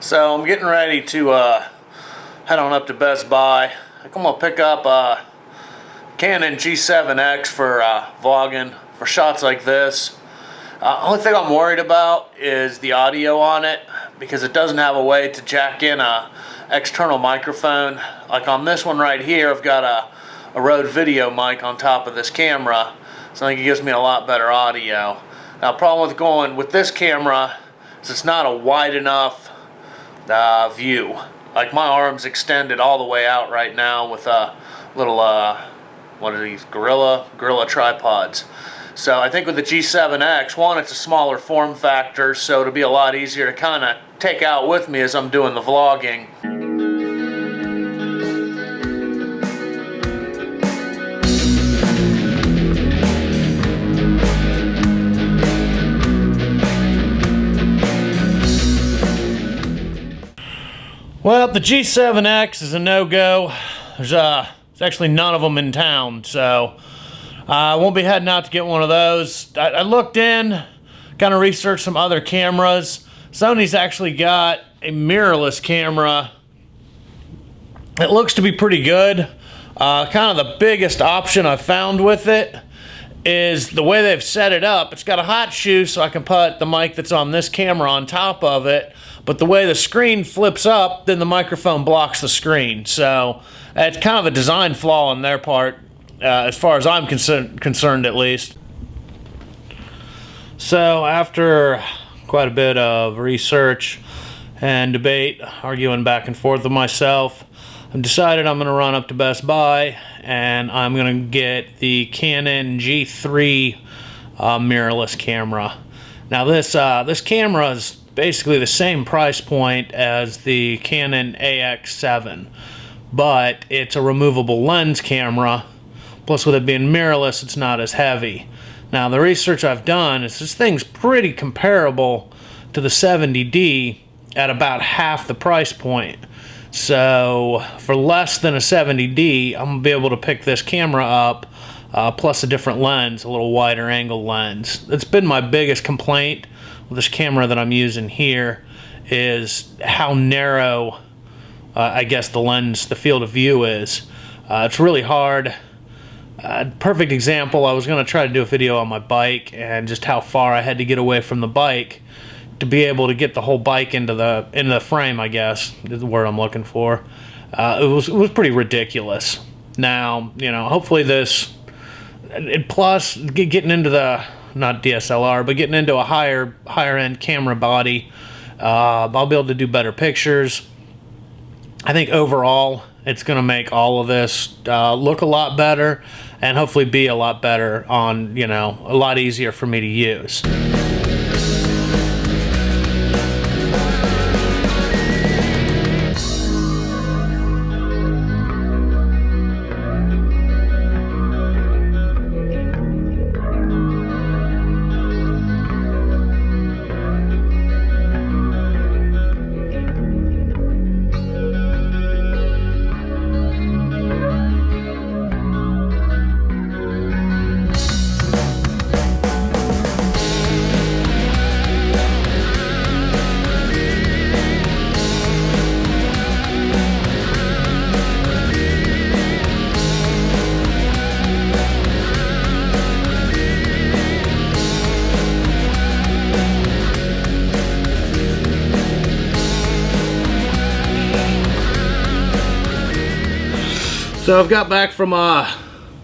So I'm getting ready to head on up to Best Buy. I think I'm gonna pick up a Canon G7X for vlogging, for shots like this. Only thing I'm worried about is the audio on it, because it doesn't have a way to jack in a external microphone. Like on this one right here, I've got a Rode video mic on top of this camera, so I think it gives me a lot better audio. Now, problem with going with this camera is it's not a wide enough view. Like my arm's extended all the way out right now with a little what are these, gorilla tripods. So I think with the G7X, one, it's a smaller form factor, so it'll be a lot easier to kind of take out with me as I'm doing the vlogging. Well, the G7X is a no-go. There's actually none of them in town, so I won't be heading out to get one of those. I looked in, kind of researched some other cameras. Sony's actually got a mirrorless camera. It looks to be pretty good. Kind of the biggest option I've found with it is the way they've set it up. It's got a hot shoe, so I can put the mic that's on this camera on top of it. But the way the screen flips up, then the microphone blocks the screen. So it's kind of a design flaw on their part, as far as I'm concerned at least. So after quite a bit of research and debate, arguing back and forth with myself, I've decided I'm going to run up to Best Buy and I'm going to get the Canon G3 mirrorless camera. Now this camera is basically the same price point as the Canon AX7, but it's a removable lens camera. Plus, with it being mirrorless, it's not as heavy. Now, the research I've done is this thing's pretty comparable to the 70D at about half the price point. So, for less than a 70D, I'm going to be able to pick this camera up, plus a different lens, a little wider angle lens. It's been my biggest complaint with this camera that I'm using here, is how narrow, I guess, the field of view is. It's really hard. Perfect example, I was going to try to do a video on my bike and just how far I had to get away from the bike to be able to get the whole bike into the frame, I guess, is the word I'm looking for. It was pretty ridiculous. Now, you know, hopefully this, plus getting into the, not DSLR, but getting into a higher end camera body, I'll be able to do better pictures. I think overall it's going to make all of this look a lot better and hopefully be a lot better on, you know, a lot easier for me to use. So I've got back from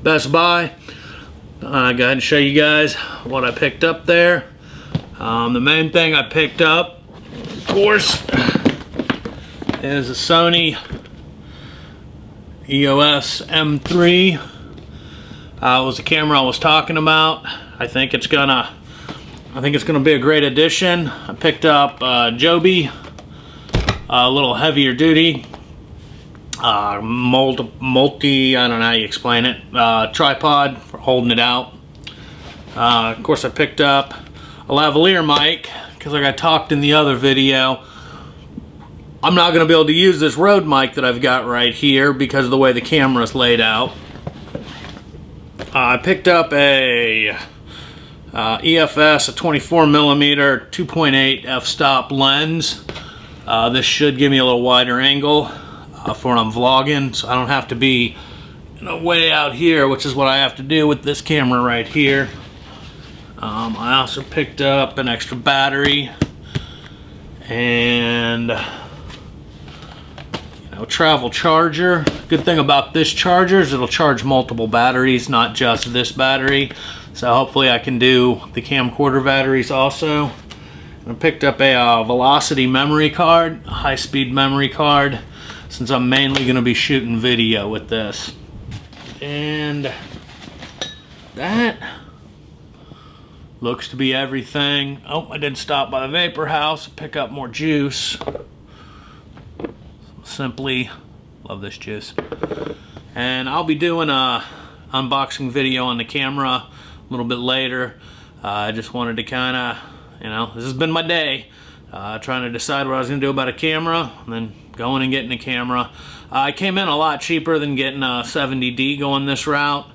Best Buy. Go ahead and show you guys what I picked up there. The main thing I picked up, of course, is a Sony EOS M3. Was the camera I was talking about. I think it's gonna be a great addition. I picked up Joby, a little heavier duty. Multi, I don't know how you explain it, tripod for holding it out. Of course I picked up a lavalier mic, because like I talked in the other video, I'm not going to be able to use this Rode mic that I've got right here because of the way the camera is laid out. I picked up a EFS, a 24mm 2.8 f-stop lens. This should give me a little wider angle for when I'm vlogging, so I don't have to be way out here, which is what I have to do with this camera right here. I also picked up an extra battery and travel charger. Good thing about this charger is it'll charge multiple batteries, not just this battery. So hopefully I can do the camcorder batteries also. And I picked up a Velocity memory card, a high-speed memory card, since I'm mainly going to be shooting video with this. And that looks to be everything. Oh, I did stop by the Vapor House to pick up more juice. Simply love this juice. And I'll be doing a unboxing video on the camera a little bit later. I just wanted to kind of, this has been my day, trying to decide what I was going to do about a camera, and then going and getting a camera. I came in a lot cheaper than getting a 70D going this route.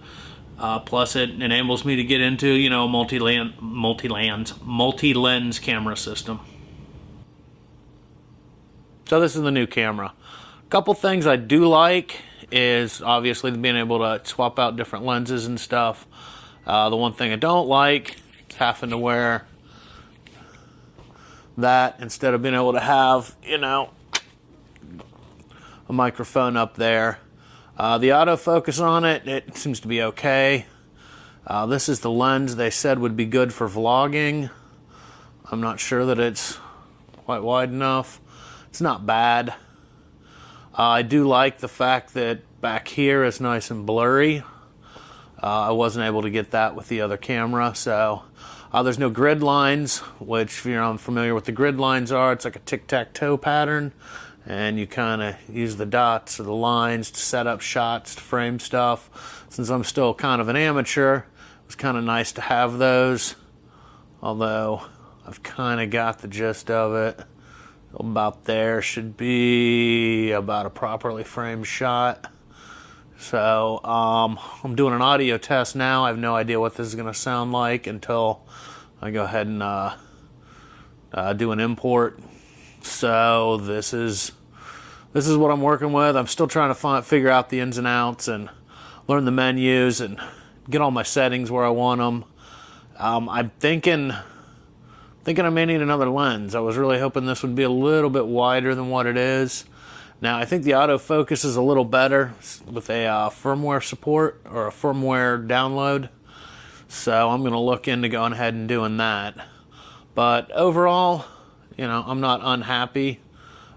Plus it enables me to get into, a multi-lens camera system. So this is the new camera. A couple things I do like is obviously being able to swap out different lenses and stuff. The one thing I don't like is having to wear that instead of being able to have, a microphone up there. The autofocus on it seems to be okay. This is the lens they said would be good for vlogging. I'm not sure that it's quite wide enough. It's not bad. I do like the fact that back here is nice and blurry. I wasn't able to get that with the other camera, so there's no grid lines, which if you're unfamiliar with the grid lines are, it's like a tic-tac-toe pattern, and you kind of use the dots or the lines to set up shots, to frame stuff. Since I'm still kind of an amateur, it was kind of nice to have those, although I've kind of got the gist of it. About there should be about a properly framed shot. So I'm doing an audio test now. I have no idea what this is going to sound like until I go ahead and do an import. So this is what I'm working with. I'm still trying to figure out the ins and outs and learn the menus and get all my settings where I want them. I'm thinking I may need another lens. I was really hoping this would be a little bit wider than what it is. Now, I think the autofocus is a little better with a firmware support or a firmware download. So I'm going to look into going ahead and doing that. But overall, I'm not unhappy.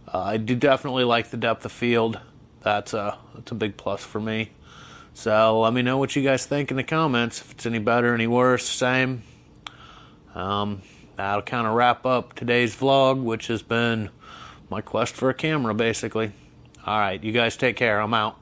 I do definitely like the depth of field. That's a big plus for me. So let me know what you guys think in the comments. If it's any better, any worse, same. That'll kind of wrap up today's vlog, which has been my quest for a camera, basically. All right, you guys take care. I'm out.